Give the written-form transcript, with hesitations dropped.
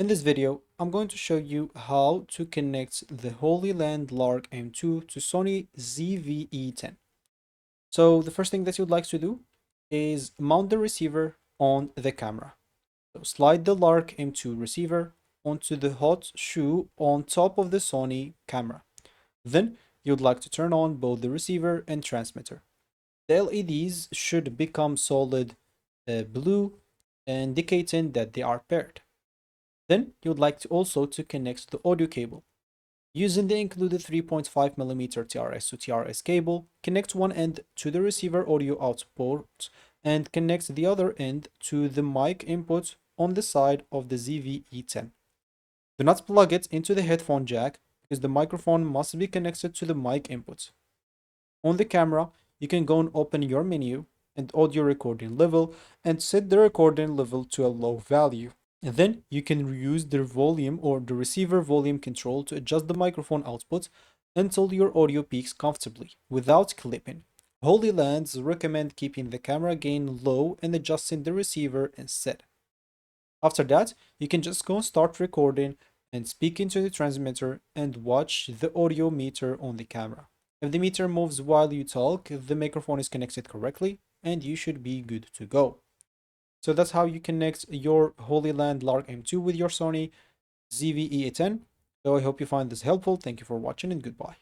In this video, I'm going to show you how to connect the Hollyland Lark M2 to Sony ZV-E10. So the first thing that you'd like to do is mount the receiver on the camera. So slide the Lark M2 receiver onto the hot shoe on top of the Sony camera. Then you'd like to turn on both the receiver and transmitter. The LEDs should become solid blue, indicating that they are paired. Then you'd like to also connect the audio cable. Using the included 3.5mm TRS to TRS cable, connect one end to the receiver audio output and connect the other end to the mic input on the side of the ZV-E10. Do not plug it into the headphone jack because the microphone must be connected to the mic input. On the camera, you can go and open your menu and audio recording level and set the recording level to a low value. And then you can use the volume or the receiver volume control to adjust the microphone output until your audio peaks comfortably without clipping. Holylands recommend keeping the camera gain low and adjusting the receiver instead. After that, you can just go and start recording and speak into the transmitter and watch the audio meter on the camera. If the meter moves while you talk, the microphone is connected correctly and you should be good to go. So that's how you connect your Hollyland Lark M2 with your Sony ZV-E10. So I hope you find this helpful. Thank you for watching and goodbye.